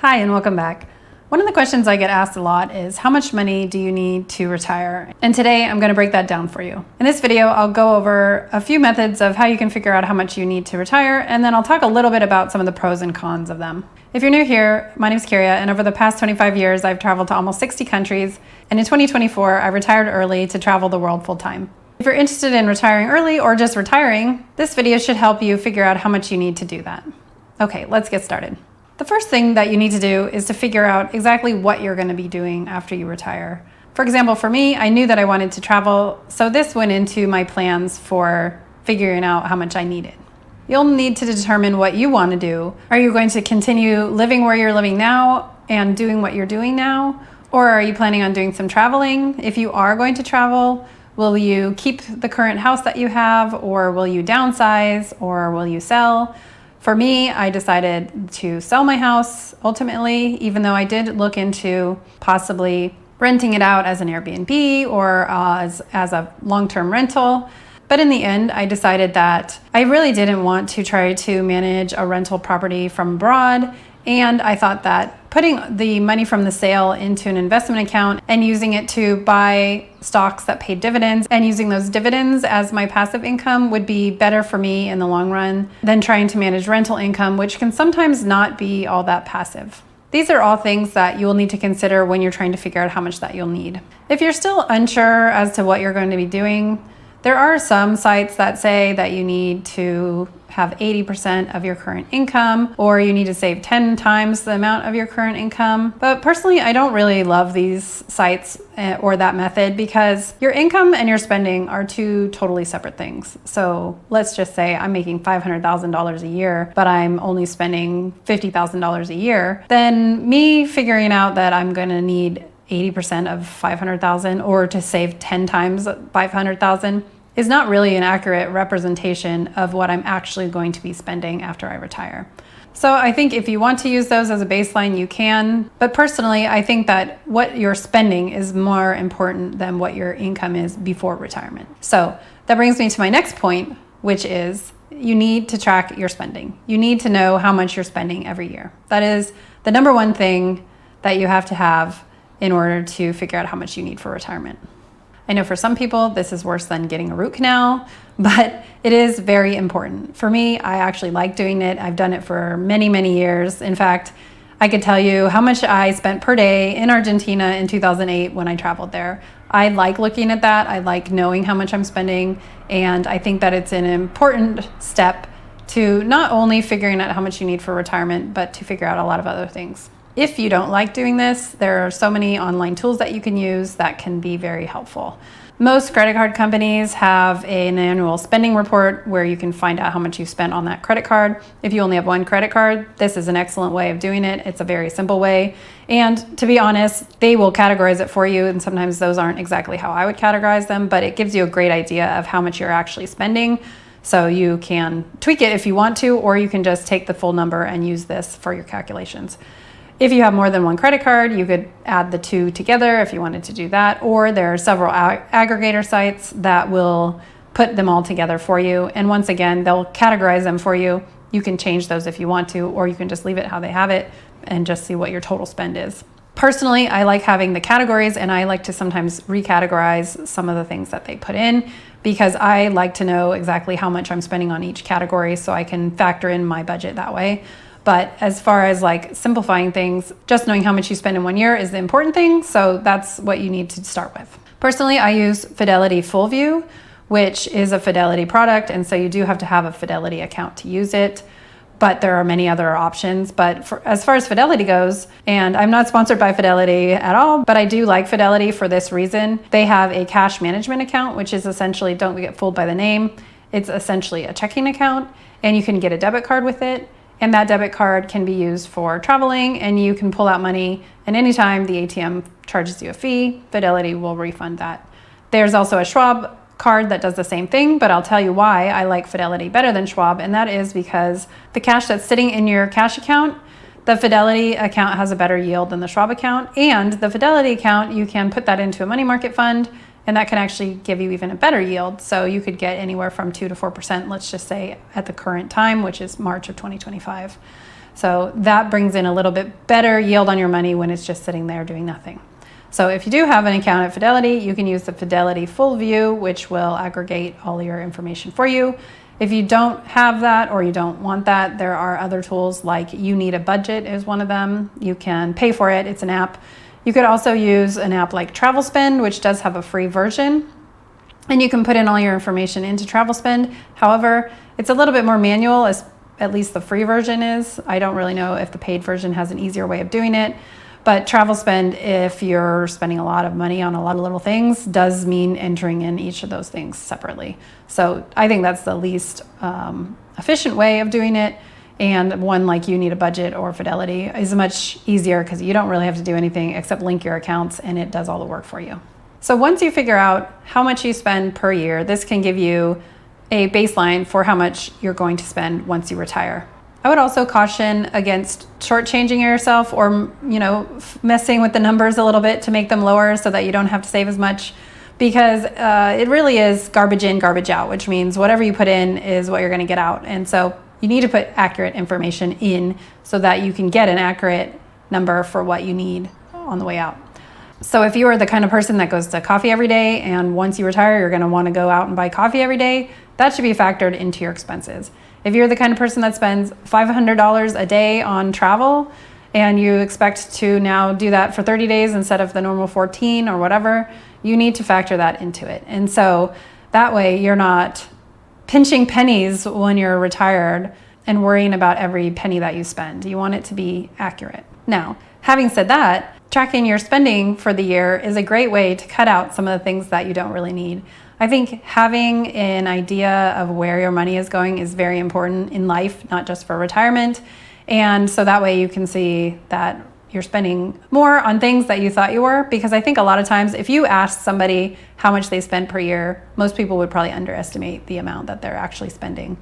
Hi, and welcome back. One of the questions I get asked a lot is how much money do you need to retire? And today I'm going to break that down for you. In this video, I'll go over a few methods of how you can figure out how much you need to retire, and then I'll talk a little bit about some of the pros and cons of them. If you're new here, my name is Kyria, and over the past 25 years, I've traveled to almost 60 countries, and in 2024, I retired early to travel the world full time. If you're interested in retiring early or just retiring, this video should help you figure out how much you need to do that. Okay, let's get started. The first thing that you need to do is to figure out exactly what you're going to be doing after you retire. For example, for me, I knew that I wanted to travel, so this went into my plans for figuring out how much I needed. You'll need to determine what you want to do. Are you going to continue living where you're living now and doing what you're doing now? Or are you planning on doing some traveling? If you are going to travel, will you keep the current house that you have, or will you downsize, or will you sell? For me, I decided to sell my house ultimately, even though I did look into possibly renting it out as an Airbnb or as a long-term rental. But in the end, I decided that I really didn't want to try to manage a rental property from abroad. And I thought that putting the money from the sale into an investment account and using it to buy stocks that paid dividends and using those dividends as my passive income would be better for me in the long run than trying to manage rental income, which can sometimes not be all that passive. These are all things that you will need to consider when you're trying to figure out how much that you'll need. If you're still unsure as to what you're going to be doing, there are some sites that say that you need to have 80% of your current income, or you need to save 10 times the amount of your current income. But personally, I don't really love these sites or that method, because your income and your spending are two totally separate things. So let's just say I'm making $500,000 a year, but I'm only spending $50,000 a year. Then me figuring out that I'm going to need 80% of 500,000 or to save 10 times 500,000 is not really an accurate representation of what I'm actually going to be spending after I retire. So I think if you want to use those as a baseline, you can. But personally, I think that what you're spending is more important than what your income is before retirement. So that brings me to my next point, which is you need to track your spending. You need to know how much you're spending every year. That is the number one thing that you have to have in order to figure out how much you need for retirement. I know for some people this is worse than getting a root canal, but it is very important. For me, I actually like doing it. I've done it for many, many years. In fact, I could tell you how much I spent per day in Argentina in 2008 when I traveled there. I like looking at that. I like knowing how much I'm spending, and I think that it's an important step to not only figuring out how much you need for retirement, but to figure out a lot of other things. If you don't like doing this, there are so many online tools that you can use that can be very helpful. Most credit card companies have an annual spending report where you can find out how much you've spent on that credit card. If you only have one credit card, this is an excellent way of doing it. It's a very simple way. And to be honest, they will categorize it for you. And sometimes those aren't exactly how I would categorize them, but it gives you a great idea of how much you're actually spending. So you can tweak it if you want to, or you can just take the full number and use this for your calculations. If you have more than one credit card, you could add the two together if you wanted to do that, or there are several aggregator sites that will put them all together for you. And once again, they'll categorize them for you. You can change those if you want to, or you can just leave it how they have it and just see what your total spend is. Personally, I like having the categories, and I like to sometimes recategorize some of the things that they put in, because I like to know exactly how much I'm spending on each category so I can factor in my budget that way. But as far as like simplifying things, just knowing how much you spend in 1 year is the important thing. So that's what you need to start with. Personally, I use Fidelity Full View, which is a Fidelity product. And so you do have to have a Fidelity account to use it. But there are many other options. But as far as Fidelity goes, and I'm not sponsored by Fidelity at all, but I do like Fidelity for this reason. They have a cash management account, which is essentially, don't get fooled by the name, it's essentially a checking account, and you can get a debit card with it. And that debit card can be used for traveling, and you can pull out money, and anytime the ATM charges you a fee, Fidelity will refund that. There's also a Schwab card that does the same thing, but I'll tell you why I like Fidelity better than Schwab, and that is because the cash that's sitting in your cash account, the Fidelity account has a better yield than the Schwab account, and the Fidelity account, you can put that into a money market fund, and that can actually give you even a better yield. So you could get anywhere from 2 to 4%, let's just say, at the current time, which is March of 2025. So that brings in a little bit better yield on your money when it's just sitting there doing nothing. So if you do have an account at Fidelity, you can use the Fidelity Full View, which will aggregate all your information for you. If you don't have that or you don't want that, there are other tools like You Need a Budget is one of them. You can pay for it, it's an app. You could also use an app like Travel Spend, which does have a free version. And you can put in all your information into Travel Spend. However, it's a little bit more manual, as at least the free version is. I don't really know if the paid version has an easier way of doing it. But Travel Spend, if you're spending a lot of money on a lot of little things, does mean entering in each of those things separately. So I think that's the least efficient way of doing it. And one like You Need a Budget or Fidelity is much easier because you don't really have to do anything except link your accounts and it does all the work for you. So once you figure out how much you spend per year, this can give you a baseline for how much you're going to spend once you retire. I would also caution against shortchanging yourself or, messing with the numbers a little bit to make them lower so that you don't have to save as much, because it really is garbage in, garbage out, which means whatever you put in is what you're going to get out. And so you need to put accurate information in so that you can get an accurate number for what you need on the way out. So if you are the kind of person that goes to coffee every day and once you retire, you're going to want to go out and buy coffee every day, that should be factored into your expenses. If you're the kind of person that spends $500 a day on travel and you expect to now do that for 30 days instead of the normal 14 or whatever, you need to factor that into it. And so that way you're not pinching pennies when you're retired and worrying about every penny that you spend. You want it to be accurate. Now, having said that, tracking your spending for the year is a great way to cut out some of the things that you don't really need. I think having an idea of where your money is going is very important in life, not just for retirement. And so that way you can see that you're spending more on things that you thought you were, because I think a lot of times if you ask somebody how much they spend per year, most people would probably underestimate the amount that they're actually spending.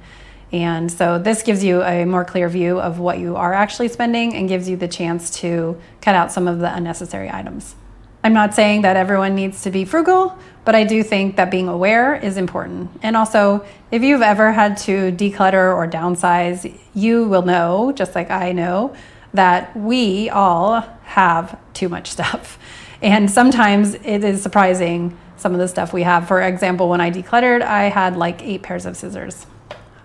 And so this gives you a more clear view of what you are actually spending and gives you the chance to cut out some of the unnecessary items. I'm not saying that everyone needs to be frugal, but I do think that being aware is important. And also, if you've ever had to declutter or downsize, you will know, just like I know, that we all have too much stuff. And sometimes it is surprising, some of the stuff we have. For example, when I decluttered, I had like 8 pairs of scissors.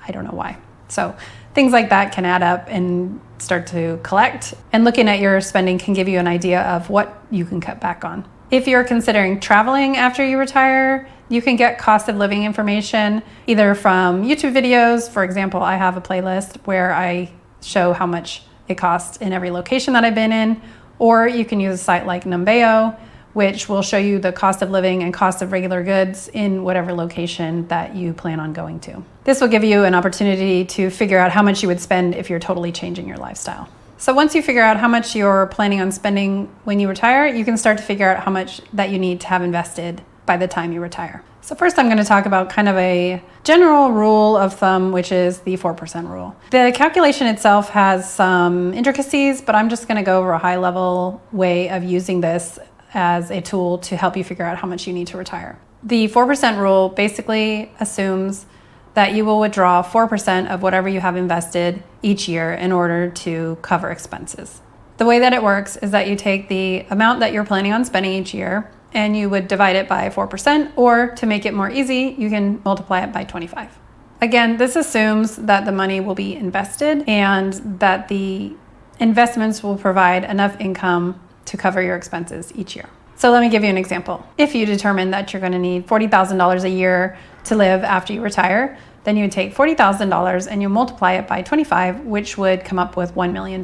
I don't know why. So things like that can add up and start to collect. And looking at your spending can give you an idea of what you can cut back on. If you're considering traveling after you retire, you can get cost of living information either from YouTube videos. For example, I have a playlist where I show how much it costs in every location that I've been in, or you can use a site like Numbeo, which will show you the cost of living and cost of regular goods in whatever location that you plan on going to. This will give you an opportunity to figure out how much you would spend if you're totally changing your lifestyle. So once you figure out how much you're planning on spending when you retire, you can start to figure out how much that you need to have invested by the time you retire. So first I'm going to talk about kind of a general rule of thumb, which is the 4% rule. The calculation itself has some intricacies, but I'm just going to go over a high level way of using this as a tool to help you figure out how much you need to retire. The 4% rule basically assumes that you will withdraw 4% of whatever you have invested each year in order to cover expenses. The way that it works is that you take the amount that you're planning on spending each year and you would divide it by 4%, or to make it more easy, you can multiply it by 25. Again, this assumes that the money will be invested and that the investments will provide enough income to cover your expenses each year. So let me give you an example. If you determine that you're going to need $40,000 a year to live after you retire, then you would take $40,000 and you multiply it by 25, which would come up with $1 million.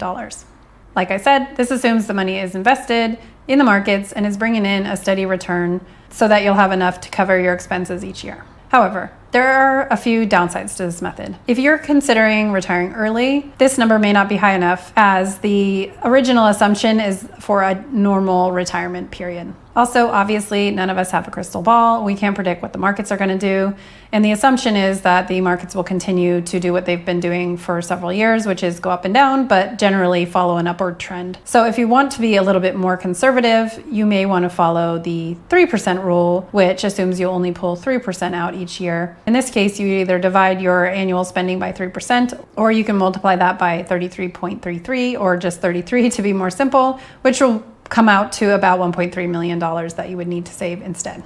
Like I said, this assumes the money is invested in the markets and is bringing in a steady return so that you'll have enough to cover your expenses each year. However, there are a few downsides to this method. If you're considering retiring early, this number may not be high enough, as the original assumption is for a normal retirement period. Also, obviously, none of us have a crystal ball. We can't predict what the markets are going to do. And the assumption is that the markets will continue to do what they've been doing for several years, which is go up and down, but generally follow an upward trend. So if you want to be a little bit more conservative, you may want to follow the 3% rule, which assumes you only pull 3% out each year In this case, you either divide your annual spending by 3%, or you can multiply that by 33.33, or just 33 to be more simple, which will come out to about $1.3 million that you would need to save instead.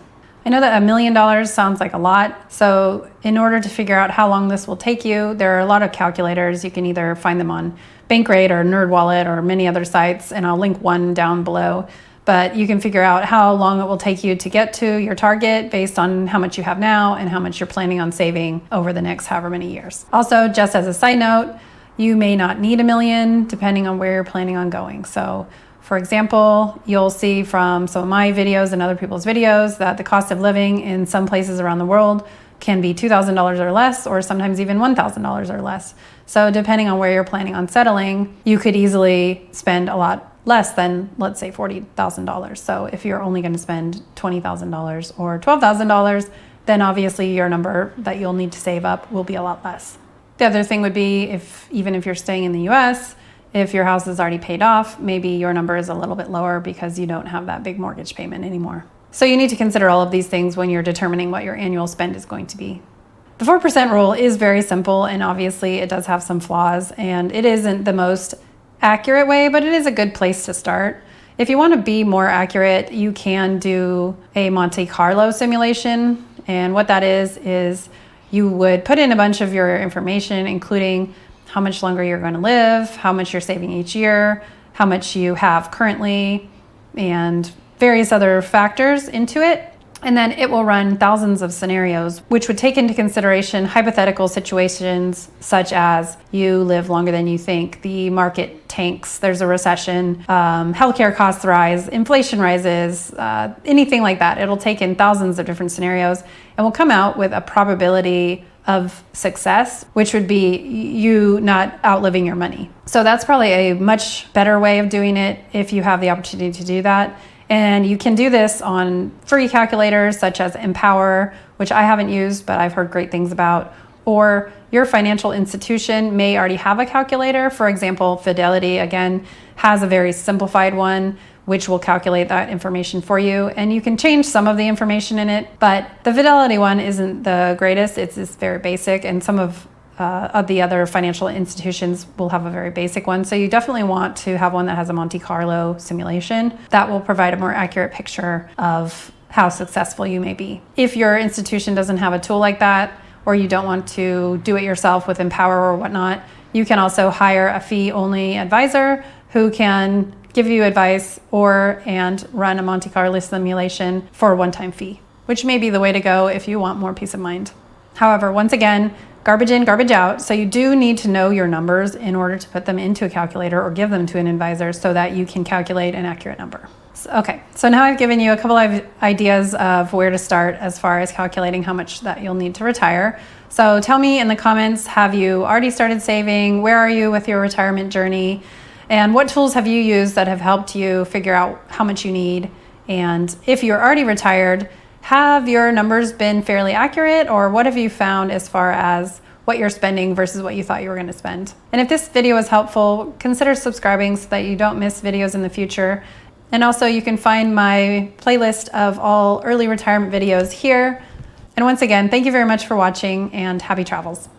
I know that $1 million sounds like a lot, so in order to figure out how long this will take you, there are a lot of calculators. You can either find them on Bankrate or NerdWallet or many other sites, and I'll link one down below. But you can figure out how long it will take you to get to your target based on how much you have now and how much you're planning on saving over the next however many years. Also, just as a side note, you may not need $1 million depending on where you're planning on going. So for example, you'll see from some of my videos and other people's videos that the cost of living in some places around the world can be $2,000 or less, or sometimes even $1,000 or less. So depending on where you're planning on settling, you could easily spend a lot less than, let's say, $40,000. So if you're only going to spend $20,000 or $12,000, then obviously your number that you'll need to save up will be a lot less. The other thing would be even if you're staying in the US, if your house is already paid off, maybe your number is a little bit lower because you don't have that big mortgage payment anymore. So you need to consider all of these things when you're determining what your annual spend is going to be. The 4% rule is very simple, and obviously it does have some flaws, and it isn't the most accurate way, but it is a good place to start. If you want to be more accurate, you can do a Monte Carlo simulation. And what that is you would put in a bunch of your information, including how much longer you're going to live, how much you're saving each year, how much you have currently, and various other factors into it. And then it will run thousands of scenarios, which would take into consideration hypothetical situations such as you live longer than you think, the market tanks, there's a recession, healthcare costs rise, inflation rises, anything like that. It'll take in thousands of different scenarios and will come out with a probability of success, which would be you not outliving your money. So that's probably a much better way of doing it if you have the opportunity to do that. And you can do this on free calculators such as Empower, which I haven't used, but I've heard great things about. Or your financial institution may already have a calculator. For example, Fidelity, again, has a very simplified one, which will calculate that information for you. And you can change some of the information in it, but the Fidelity one isn't the greatest. It's just very basic, and some of the other financial institutions will have a very basic one. So you definitely want to have one that has a Monte Carlo simulation that will provide a more accurate picture of how successful you may be. If your institution doesn't have a tool like that, or you don't want to do it yourself with Empower or whatnot, you can also hire a fee-only advisor who can give you advice and run a Monte Carlo simulation for a one-time fee, which may be the way to go if you want more peace of mind. However, once again, garbage in, garbage out. So you do need to know your numbers in order to put them into a calculator or give them to an advisor so that you can calculate an accurate number. So now I've given you a couple of ideas of where to start as far as calculating how much that you'll need to retire. So tell me in the comments, have you already started saving? Where are you with your retirement journey? And what tools have you used that have helped you figure out how much you need? And if you're already retired, have your numbers been fairly accurate, or what have you found as far as what you're spending versus what you thought you were going to spend? And if this video was helpful, consider subscribing so that you don't miss videos in the future. And also you can find my playlist of all early retirement videos here. And once again, thank you very much for watching, and happy travels.